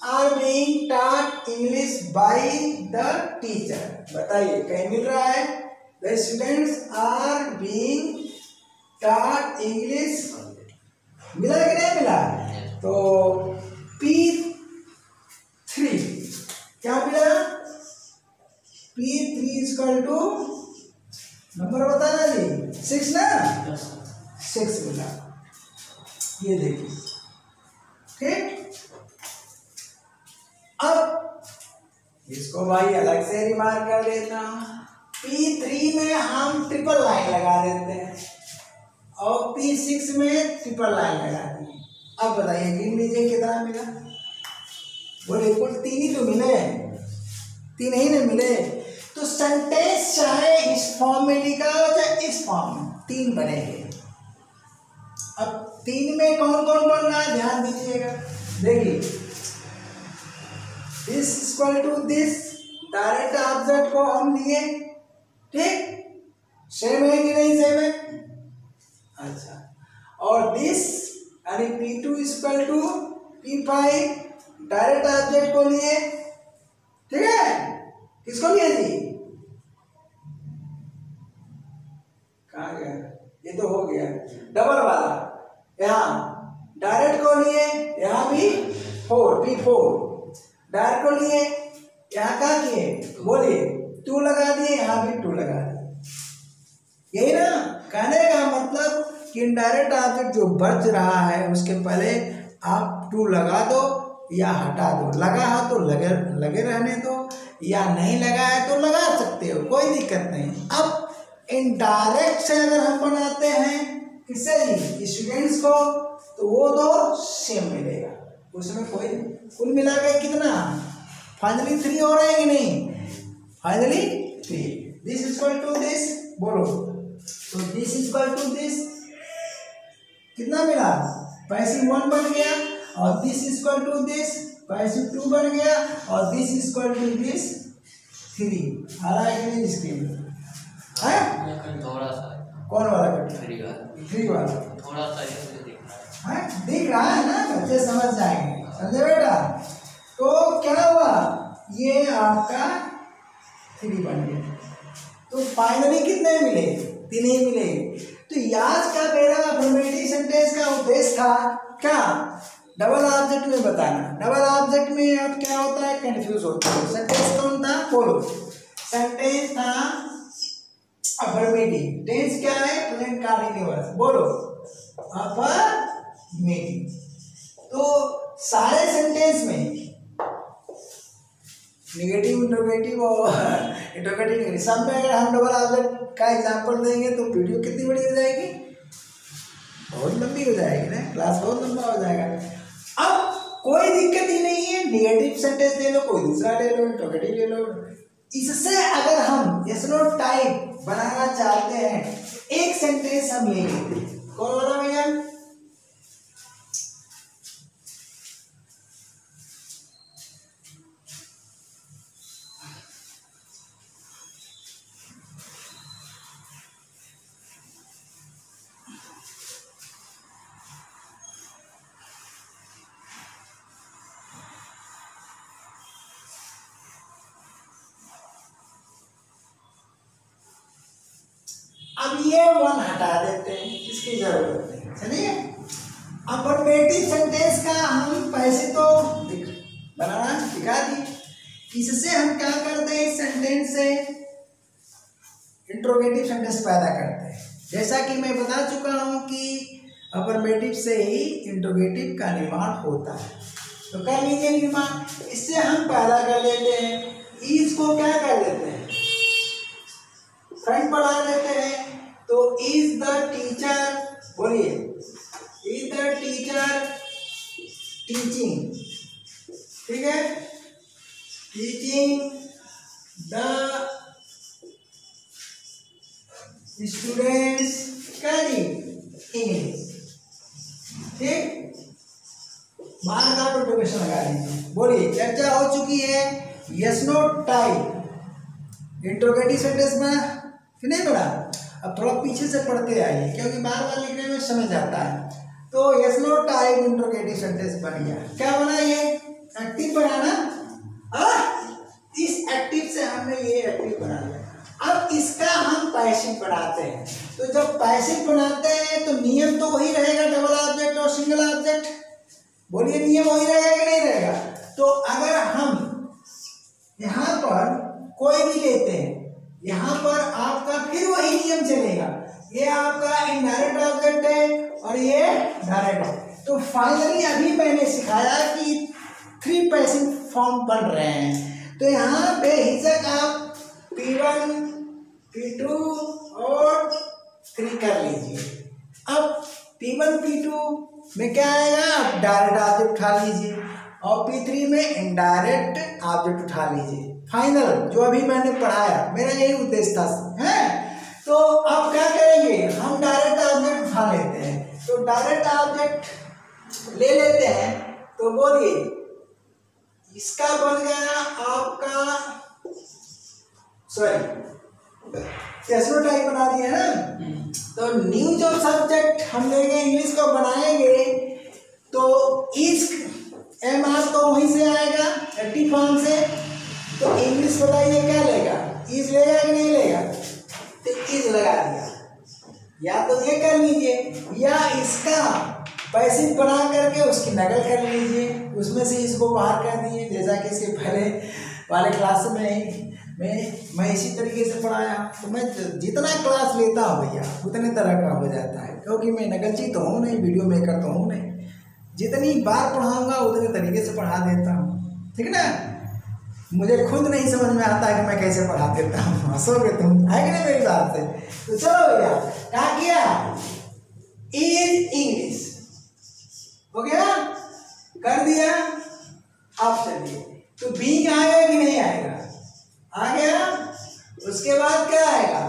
are being taught English by the teacher. बताइए कहीं मिल रहा है, the students are being taught English, मिला कि नहीं मिला, तो P3 क्या मिला, P3 इक्वल टू, नंबर बताना जी, 6 ना, 6 मिला, ये देखिए, ठीक। अब इसको भाई अलग से रिमार्क कर देता हूं, P3 में हम ट्रिपल लाइन लगा देते हैं, और P6 में ट्रिपल लाइन लगा दी। अब बताइए गिन लीजिए कितना मिला, बोले कुल 3 ही तो मिले, 3 ही ना मिले। तो सेंटेंस चाहे इस फॉर्म में लिखा हो चाहे इस फॉर्म में, 3 बनेंगे। अब 3 में कौन कौन बन रहा है, ध्यान दीजिएगा, देखिए this equal to this, direct object को हम लिए, ठीक, सेम है कि नहीं सेम है, अच्छा, और दिस यानी P2 equal to P5, direct object को लिए, ठीक है, किसको लिए जी, कहाँ गया, ये तो हो गया डबल वाला, यहाँ डायरेक्ट को लिए, यहाँ भी 4, P4, डायरेक्ट को लिए, यहाँ क्या किए, बोलिए 2 लगा दिए, यहाँ भी 2 लगा दिए, यही ना कहने का मतलब कि इनडायरेक्ट ऑब्जेक्ट जो बच रहा है उसके पहले आप 2 लगा दो या हटा दो, लगा है तो लगे रहने दो, या नहीं लगा है तो लगा सकते हो, कोई दिक्कत नहीं। अब इनडायरेक्ट से अगर हम बनाते हैं किससे जी, स्टूडेंट्स को, तो वो तो सेम मिलेगा, उसमें कोई, कुल मिला के कितना, फाइनली 3 हो रहे हैं कि नहीं, finally 3, this equal to this, बोलो, तो दिस इक्वल टू दिस कितना मिला, पैसिव 1 बन गया, और this equal to this passive 2 बन गया, और दिस इक्वल टू दिस 3 आ रहा है कि नहीं स्क्रीन में, है थोड़ा सा, कौन वाला कट, 3 वाला थोड़ा सा है, दिख रहा है ना, बच्चे समझ जाएंगे, समझे बेटा। तो क्या हुआ, ये आपका 3 बन गया, तो फाइनली कितने मिले, 3 ही मिले। तो आज का मेरा अफर्मेटिव सेंटेंस का उद्देश्य था क्या, डबल ऑब्जेक्ट में बताना। डबल ऑब्जेक्ट में अब क्या होता है, कंफ्यूज होता है। सेंटेंस कौन था, बोलो, सेंटेंस था अफर्मेटिव, टेंस क्या है, प्रेजेंट कंटीन्यूअस, बोलो अफर्मेटिव। तो सारे सेंटेंस में निगेटिव, इंट्रोगेटिव और इंट्रोगेटिव, सब में अगर हम डबल ऑब्जेक्ट का एग्जांपल देंगे तो वीडियो कितनी बड़ी हो जाएगी, बहुत लंबी हो जाएगी ना, क्लास बहुत लंबा हो जाएगा। अब कोई दिक्कत ही नहीं है, निगेटिव सेंटेंस ले लो, कोई दूसरा ले लो, इंट्रोगेटिव ले लो, इससे अगर हम यस नो टाइप बनाना चाहते हैं, एक सेंटेंस हम ले लेते हैं। कौन बोला भैया? अब ये वन हटा देते हैं, इसकी जरूरत नहीं। चलिए, अफर्मेटिव सेंटेंस का हम पैसे तो बनाना दिखा दी। इससे हम क्या करते हैं? इस सेंटेंस से इंट्रोगेटिव सेंटेंस पैदा करते हैं। जैसा कि मैं बता चुका हूं कि अफर्मेटिव से ही इंट्रोगेटिव का निर्माण होता है। तो कर लीजिए निर्माण। इससे हम पैदा कर लेते हैं, इसको क्या कर देते हैं? फ्रंट पर ला देते हैं। तो इज द टीचर, बोलिए, इज द टीचर टीचिंग, ठीक है, टीचिंग द स्टूडेंट्स इंग्लिश, ठीक। बार का इंट्रोगेशन लगा लीजिए। बोलिए, चर्चा हो चुकी है yes no type interrogative sentence में कि नहीं बना? अब थोड़ा पीछे से पढ़ते आइए, क्योंकि बार बार लिखने में समझ आता है। तो yes no type interrogative sentence बन गया। क्या बना? ये एक्टिव बना ना। इस एक्टिव से हमने ये एक्टिव बना लिया। अब इसका हम पैसिव बनाते हैं। तो जब पैसिव बनाते हैं तो नियम तो वही रहेगा, डबल ऑब्जेक्ट और सिंगल ऑब्जेक्ट। बोलिए, नियम वही रहेगा कि नहीं रहेगा? तो अगर हम यहाँ पर कोई भी लेते हैं, यहाँ पर आपका फिर वही नियम चलेगा। ये आपका इनडायरेक्ट ऑब्जेक्ट है और ये डायरेक्ट है। तो फाइनली अभी मैंने सिखाया कि 3 पैसिव फॉर्म बन रहे हैं। तो यहाँ बेहिचक आप P1, P2 और 3 कर लीजिए। अब P1, P2 में क्या आएगा? आप डायरेक्ट ऑब्जेक्ट उठा लीजिए और P3 में इनडायरेक्ट ऑब्जेक्ट उठा लीजिए। फाइनल जो अभी मैंने पढ़ाया, मेरा यही उद्देश्य था, है। तो अब क्या करेंगे? हम डायरेक्ट ऑब्जेक्ट उठा लेते हैं। तो डायरेक्ट ऑब्जेक्ट ले लेते हैं। तो बोलिए, इसका बन गया आपका, सॉरी, कैसो टाइप बना दिया ना। तो न्यू जो सब्जेक्ट हम लेंगे, इंग्लिश को बनाएंगे, तो इस एम आर तो वहीं से आएगा एक्टिव फॉर्म से। तो इंग्लिश बताइए क्या लेगा? इज लेगा कि नहीं लेगा? तो इज लगा दिया। या तो ये कर लीजिए, या इसका पैसिव बना करके उसकी नकल कर लीजिए, उसमें से इसको बाहर कर दिए। जैसा कि इसके पहले वाले क्लास में मैं इसी तरीके से पढ़ाया। तो मैं जितना क्लास लेता हूँ भैया उतने तरह का हो जाता है, क्योंकि मैं नकलची तो हूँ नहीं, वीडियो मेकर तो हूँ नहीं। जितनी बार पढ़ाऊँगा उतने तरीके से पढ़ा देता हूँ, ठीक ना। मुझे खुद नहीं समझ में आता है कि मैं कैसे पढ़ा देता हूँ। हंसोगे तुम, है कि नहीं मेरी बात से? तो चलो भैया, क्या किया? इज इंग्लिश हो गया, कर दिया। अब चलिए, तो बीइंग आएगा कि नहीं आएगा? आ गया। उसके बाद क्या आएगा?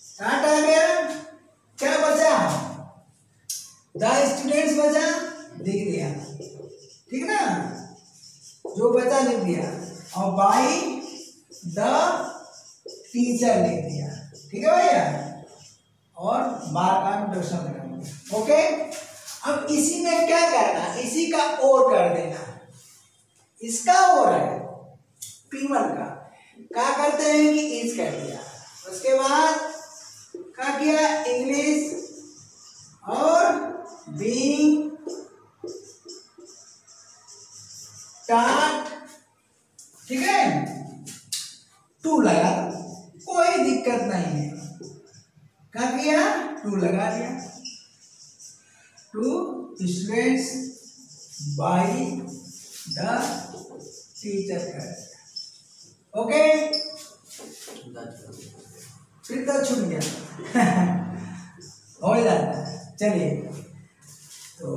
स्टार्ट आ गया। क्या बचा? द स्टूडेंट्स बचा, लिख दिया, ठीक ना, जो बचा लिख दिया। और बाई द टीचर लिख दिया, ठीक है भैया। और बार का इंट्रोडक्शन लगाऊंगा, ओके। अब इसी में क्या करना? इसी का और कर देना। इसका और है P1 का, क्या करते हैं कि इज कर दिया। उसके बाद क्या किया? इंग्लिश और बीइंग स्टार्ट, ठीक है। 2 लगा, कोई दिक्कत नहीं है। क्या किया? 2 लगा दिया। 2 स्टूडेंट्स बाई द टीचर कर दिया, ओके। फिर तो छूट गया। हो जाता है। चलिए, तो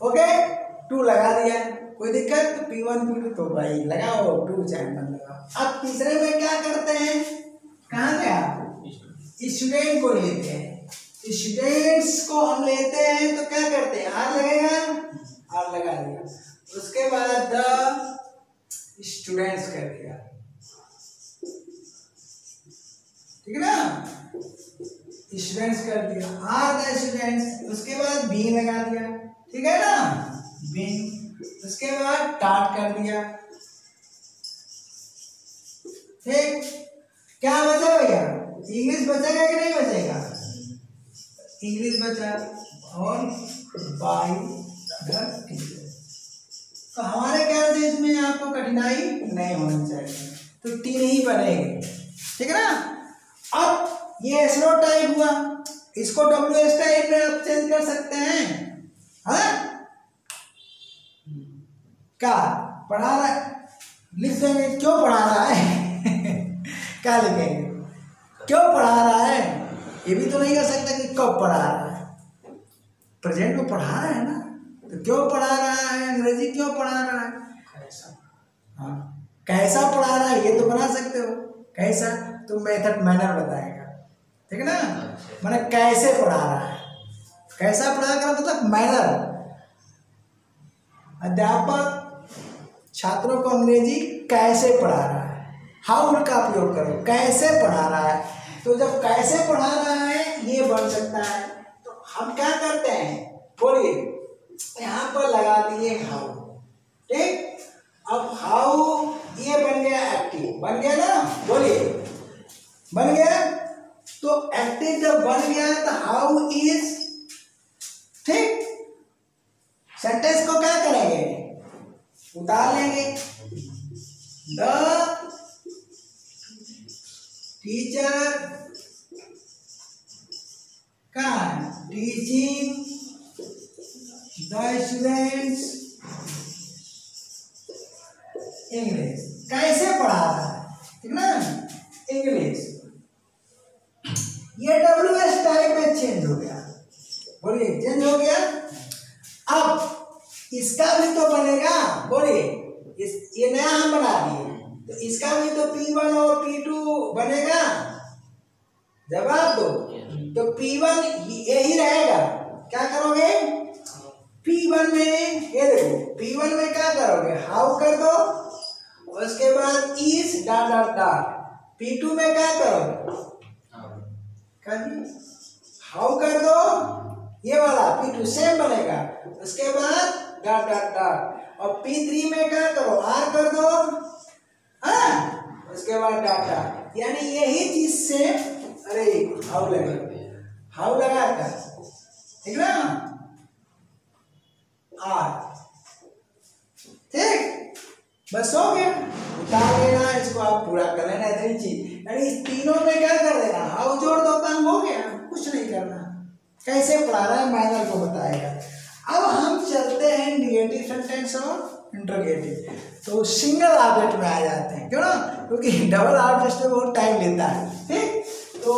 ओके, 2 लगा दिया। कोई दिक्कत? तो P1 P2 तो भाई लगाओ, 2 चाहे मत लगाओ। अब तीसरे में क्या करते हैं, कहाँ गया, स्टूडेंट को लेते हैं। स्टूडेंट्स को हम लेते हैं तो क्या करते हैं, आर लगेगा, आर लगा दिया, उसके बाद द स्टूडेंट्स कर दिया, ठीक है ना, स्टूडेंट्स कर दिया, आर द स्टूडेंट्स, उसके बाद बी लगा दिया, ठीक है ना, बी, उसके बाद टाट कर दिया। ठीक, क्या बचा भैया, इंग्लिश बचेगा कि नहीं बचेगा, इंग्लिश बचा, और बाय द टीचर। तो हमारे ख्याल से इसमें आपको कठिनाई नहीं होनी चाहिए, तो टी नहीं बनेगी, ठीक है ना। अब ये एसनो टाइप हुआ, इसको डब्ल्यू एस टाइप में आप चेंज कर सकते हैं, हाँ? क्या पढ़ा रहा है, लिख देंगे क्यों पढ़ा रहा है क्या लिखेंगे, क्यों पढ़ा रहा है, ये भी तो नहीं कर सकता कि कब पढ़ा रहा है, प्रेजेंट में पढ़ा रहा है ना, तो क्यों पढ़ा रहा है, अंग्रेजी क्यों पढ़ा रहा है, कैसा, हाँ कैसा पढ़ा रहा है ये तो बना सकते हो, कैसा तो मेथड मैनर बताएगा, ठीक है ना, मैंने कैसे पढ़ा रहा है, कैसा पढ़ा कर मतलब मैनर, अध्यापक छात्रों को अंग्रेजी कैसे पढ़ा रहा है, हाउ का उपयोग करो, कैसे पढ़ा रहा है, तो जब कैसे पढ़ा रहा है ये बन सकता है, तो हम क्या करते हैं बोलिए, यहाँ पर लगा दिए हाउ, ठीक, अब हाउ ये बन गया एक्टिव, बन गया ना, बोलिए बन गया, तो एक्टिव जब बन गया तो हाउ इज, ठीक, सेंटेंस को क्या करेंगे, उतार लेंगे, द टीचर का टीचिंग द स्टूडेंट्स इंग्लिश, कैसे पढ़ा रहा है, ठीक ना, इंग्लिश, ये डब्ल्यू एस टाइप में चेंज हो गया, बोलिए चेंज हो गया। अब इसका भी तो बनेगा, बोलिए ये नया हम बना दिए, तो इसका भी तो P1 और P2 बनेगा, जवाब दो, तो P1 यही रहेगा, क्या करोगे P1 में, ये देखो P1 में क्या करोगे, हाउ कर दो, उसके बाद इस डॉट डॉट डॉट, P2 में क्या करोगे, हाउ कर दो, ये वाला P2 सेम बनेगा, उसके बाद डॉट डॉट डॉट, और P3 में क्या करो, आर कर दो, हाँ, उसके बाद डॉट डॉट, यानी यही चीज से, अरे हाउ लगा, हाउ लगा कर, ठीक ना, आर, ठीक, बस हो गया, उतार लेना, इसको आप पूरा कर लेना, इतनी चीज, यानी इस तीनों में क्या कर देना, हाउ जोड़ दो, काम हो गया, कुछ नहीं करना, कैसे पढ़ा रहा है माइनर को बताएगा। अब हम चलते हैं निगेटिव सेंटेंस और इंटरोगेटिव, तो सिंगल ऑब्जेक्ट में आ जाते हैं, क्यों ना, क्योंकि डबल ऑब्जेक्ट में बहुत टाइम लेता है, ठीक, तो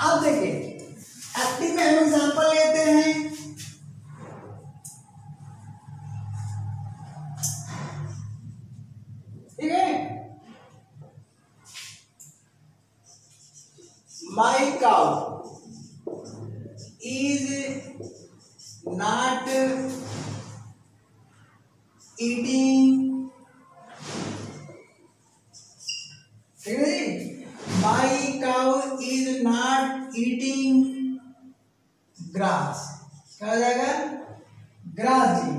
अब देखिए एक्टिव में हम एग्जांपल लेते हैं, ठीक है, my cow is not eating, ठीक है, my cow is not eating grass, क्या हो जाएगा, ग्रास जी,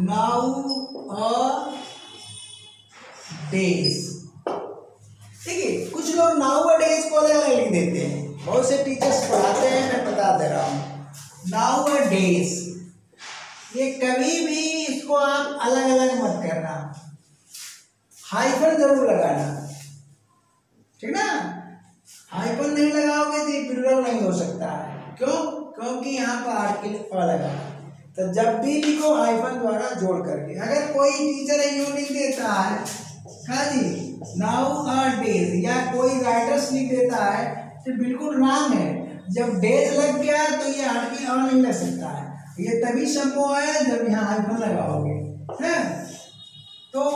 नाउ अ डेज, से टीचर्स पढ़ाते हैं, मैं बता दे रहा हूँ। नाउ अ डेज, ये कभी भी इसको आप अलग अलग मत करना, हाइफन जरूर लगाना, ठीक ना। हाइफन नहीं लगाओगे तो प्लूरल नहीं हो सकता है। क्यों? क्योंकि यहाँ पर आर्टिकल अ लगा, तो जब भी लिखो हाइफन द्वारा जोड़ करके। अगर कोई टीचर यूनिक देता है कहा जी नाउ अ डेज, या कोई राइटर्स लिख देता है तो बिल्कुल रॉन्ग है। जब डेज लग गया तो ये आर्टिकल अ नहीं लग सकता है, ये तभी संभव है जब यहाँ हाइफन लगाओगे, है। तो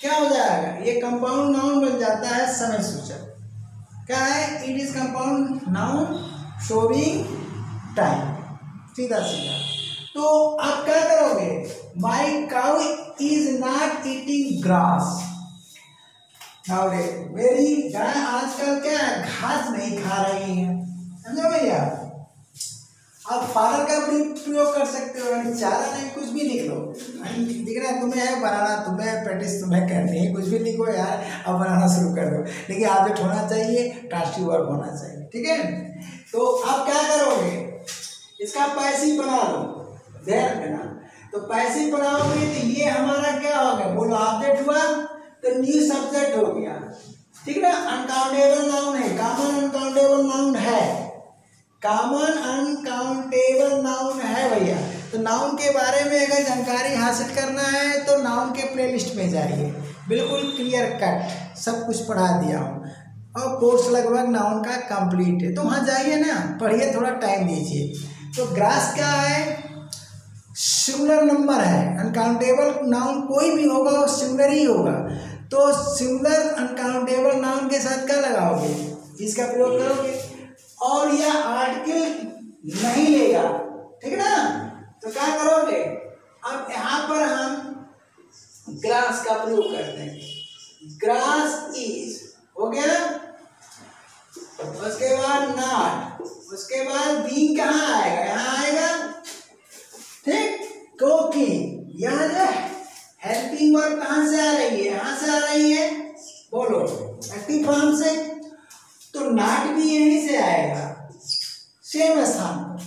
क्या हो जाएगा, ये कंपाउंड नाउन बन जाता है समय सूचक। क्या है? It is compound noun showing time, सीधा सीधा। तो आप क्या करोगे, my cow is not eating grass. मेरी गाय आजकल क्या है, घास नहीं खा रही है, समझो भैया। आप फादर का भी प्रयोग कर सकते हो, यानी चारा नहीं, कुछ भी लिख लो। दिख रहा है तुम्हें है बनाना, तुम्हें प्रैक्टिस तुम्हें करनी है, कुछ भी लिखो यार, अब बनाना शुरू कर दो। लेकिन ऑब्जेक्ट होना चाहिए, ट्रांसिटिव वर्ब होना चाहिए, ठीक है। तो आप क्या करोगे, इसका पैसिव बना लो, ध्यान देना। तो पैसिव बनाओगे तो ये हमारा क्या हो गया, बोलो ऑब्जेक्ट हुआ तो न्यू सब्जेक्ट हो गया, ठीक ना। अनकाउंटेबल नाउन है, कॉमन अनकाउंटेबल नाउन है, कॉमन अनकाउंटेबल नाउन है भैया। तो नाउन के बारे में अगर जानकारी हासिल करना है तो नाउन के प्लेलिस्ट में जाइए, बिल्कुल क्लियर कट सब कुछ पढ़ा दिया हूँ, और कोर्स लगभग नाउन का कंप्लीट है। तो वहाँ जाइए ना, पढ़िए, थोड़ा टाइम दीजिए। तो ग्रास क्या है, सिंगुलर नंबर है। अनकाउंटेबल नाउन कोई भी होगा वो सिंगुलर ही होगा। तो सिंगुलर अनकाउंटेबल नाउन के साथ क्या लगाओगे, इसका प्रयोग करोगे, और यह आर्टिकल नहीं लेगा, ठीक ना। तो क्या करोगे, अब यहाँ पर हम ग्रास का प्रयोग करते हैं, ग्रास इज हो गया। उसके बाद नॉट, उसके बाद बीइंग कहाँ आएगा, यहाँ आएगा, ठीक। क्योंकि यहाँ जो हेल्पिंग वर्ब कहाँ से आ रही है, यहाँ से आ रही है, बोलो एक्टिव फॉर्म से। तो नॉट भी यहीं से आएगा, सेम स्थान पर,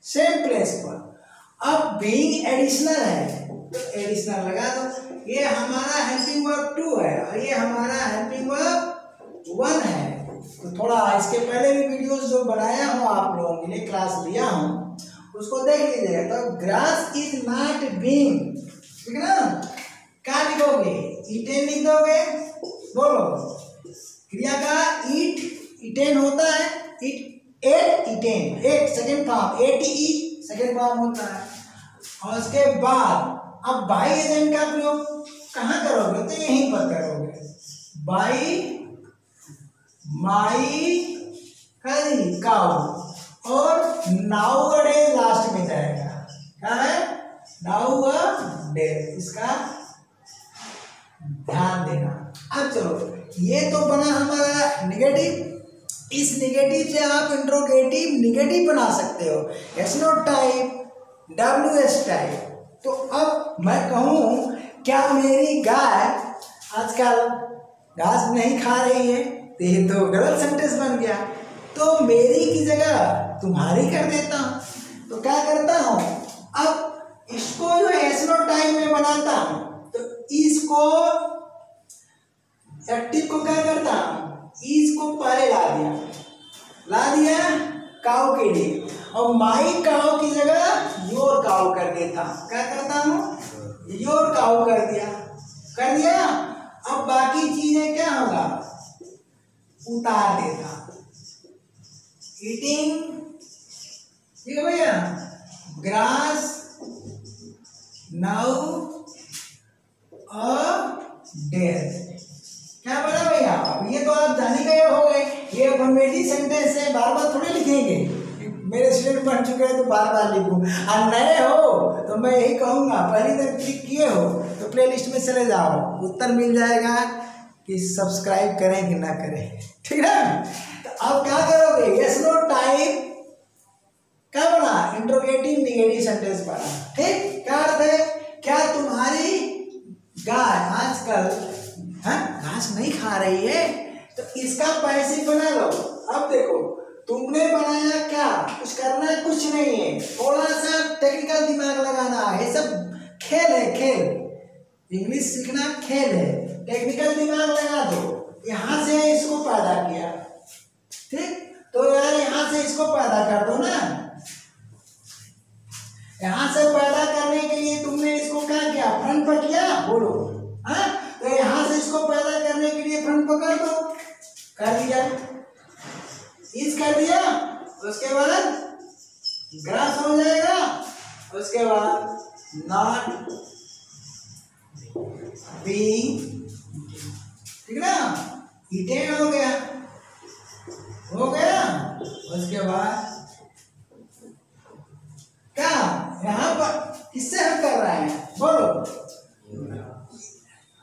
सेम प्लेस पर। अब बीइंग एडिशनल है तो एडिशनल लगा दो। ये हमारा हेल्पिंग वर्ब 2 है और ये हमारा हेल्पिंग वर्ब 1 है। तो थोड़ा इसके पहले भी वीडियोस जो बनाया हूँ आप लोगों के लिए, क्लास लिया हूँ, उसको देख लीजिएगा। तो ग्रास इज नॉट बीइंग, ठीक है ना। क्या लिखोगे, ईटेन लिख दोगे, बोलो क्रिया का ईट इटेन होता है, it ate eaten, ate second form, ate second form होता है। और उसके बाद अब बाई एजेंट का प्रयोग कहाँ करोगे, तो यहीं पर करोगे, बाई माई काउ, और नाउ अ डे लास्ट में जाएगा। क्या है, नाउ अ डे, इसका ध्यान देना। अब चलो, ये तो बना हमारा निगेटिव। इस निगेटिव से आप इंट्रोगेटिव निगेटिव बना सकते हो, S note type, WS type. तो अब मैं कहूँ, क्या मेरी गाय आजकल घास नहीं खा रही है, तो ये तो गलत सेंटेंस बन गया। तो मेरी की जगह तुम्हारी कर देता हूँ। तो क्या करता हूँ, अब इसको जो एस नोट टाइप में बनाता हूँ, तो इसको एक्टिव को क्या करता हूँ, इसको पहले ला दिया काऊ के लिए, और माई काऊ की जगह योर काऊ कर देता। क्या करता हूँ, योर काऊ कर दिया। अब बाकी चीजें क्या होगा, उतार देता। ईटिंग, ठीक है भैया, ग्रास नाउ अ डेज। क्या बना भैया, अब ये तो आप जान ही गए हो गए, ये अफर्मेटिव सेंटेंस है, बार बार थोड़ी लिखेंगे। मेरे स्टूडेंट बन चुके हैं तो बार बार लिखूं। और नए हो तो मैं यही कहूँगा, पहली बार क्लिक किए हो तो प्लेलिस्ट में चले जाओ, उत्तर मिल जाएगा कि सब्सक्राइब करें कि ना करें, ठीक है। तो अब क्या करोगे, यस नो टाइप क्या बना, इंट्रोगेटिव निगेटिव सेंटेंस बना, ठीक। क्या अर्थ है, क्या तुम्हारी गाय आजकल घास नहीं खा रही है, तो इसका पैसिव बना लो। अब देखो, तुमने बनाया क्या, कुछ करना है, कुछ नहीं है, थोड़ा सा टेक्निकल दिमाग लगाना है, ये सब खेल है, खेल। इंग्लिश सीखना खेल है, टेक्निकल दिमाग लगा दो। यहाँ से इसको पैदा किया, ठीक, तो यार यहाँ से इसको पैदा कर दो ना। यहाँ से पैदा करने के लिए तुमने इसको क्या किया, फ्रंट पर किया, बोलो हाँ। तो यहाँ से इसको पैदा करने के लिए फ्रंट पर कर दो, कर दिया, इस कर दिया, उसके बाद ग्रास हो जाएगा, उसके बाद नॉट बीइंग, ठीक ना, ईटेन हो गया, हो गया। उसके बाद क्या यहाँ पर किससे हम कर रहे हैं, बोलो,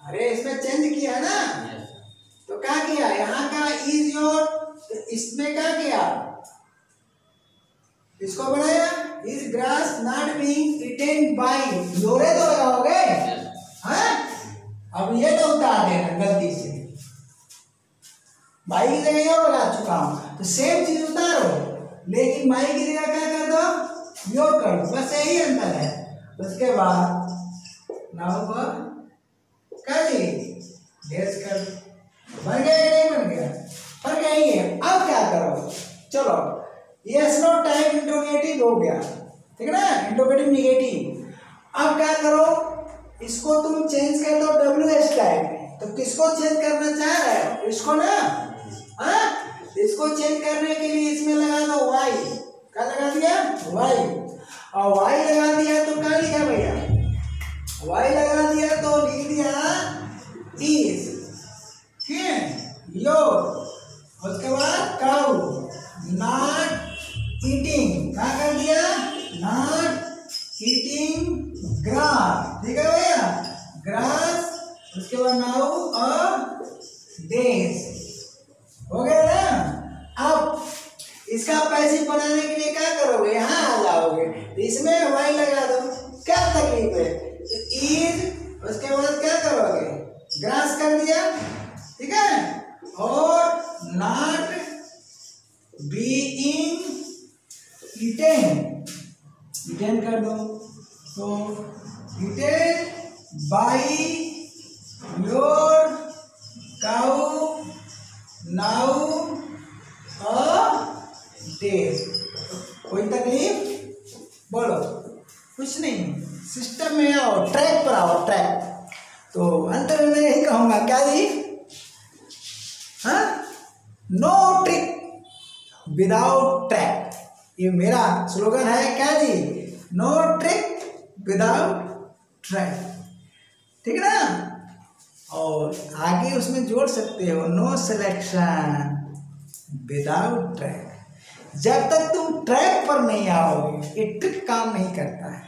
अरे इसमें चेंज किया ना, तो क्या किया, यहाँ का इज योर, इसमें क्या किया, इसको बनाया, is grass not being eaten by, योरे तो लगाओगे हाँ। अब ये तो उतार देना गलती से, बाई की जगह योर लगा चुका हूं, तो सेम चीज उतारो, लेकिन बाई की जगह क्या कर दो, योर कर दो, बस यही अंतर है। उसके बाद नाउ कर दी, डेस कर, बन गया या नहीं बन गया, फर्क यही है। अब क्या करो, चलो यस नो टाइप इंट्रोगेटिव हो गया, ठीक है ना, इंट्रोगेटिव नेगेटिव। अब क्या करो, इसको तुम चेंज कर दो WH टाइप में। तो किसको चेंज करना चाह रहे हो, इसको ना, हाँ, इसको चेंज करने के लिए इसमें लगा दो Y, क्या लगा दिया, Y, और Y लगा दिया तो क्या लिखा भैया, Y लगा दिया तो लिख दिया इज, ठीक है, योर, उसके बाद काउ, नॉट ईटिंग, क्या कर दिया, नॉट ईटिंग ग्रास, ठीक है भैया, ग्रास, उसके बाद नाउ और डेज, हो गया ना। अब इसका पैसिव बनाने के लिए क्या करोगे, यहाँ आ जाओगे, इसमें वाई लगा दो, क्या तकलीफ है, तो इज, उसके बाद क्या करोगे, ग्रास कर दिया, ठीक है, और नॉट बीइंग ईटेन, ईटेन कर दो, तो eaten by your cow now days, कोई तकलीफ, बोलो, कुछ नहीं, सिस्टम में आओ, ट्रैक पर आओ, ट्रैक। तो अंत में मैं यही कहूँगा, क्या जी, हाँ, नो ट्रिक विदाउट ट्रैक, ये मेरा स्लोगन है, क्या जी, नो ट्रिक विदाउट ट्रैक, ठीक है ना। और आगे उसमें जोड़ सकते हो, नो सिलेक्शन विदाउट ट्रैक। जब तक तुम ट्रैक पर नहीं आओगे ये ट्रिक काम नहीं करता है,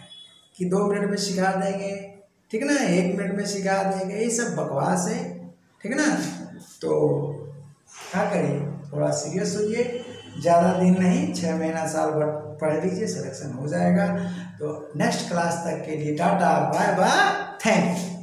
कि 2 मिनट में सिखा देंगे, ठीक है ना, 1 मिनट में सिखा देंगे, ये सब बकवास है, ठीक है ना। तो क्या करिए, थोड़ा सीरियस होइए, ज़्यादा दिन नहीं, 6 महीना साल भर पढ़ लीजिए, सिलेक्शन हो जाएगा। तो नेक्स्ट क्लास तक के लिए tata bye bye, thank you.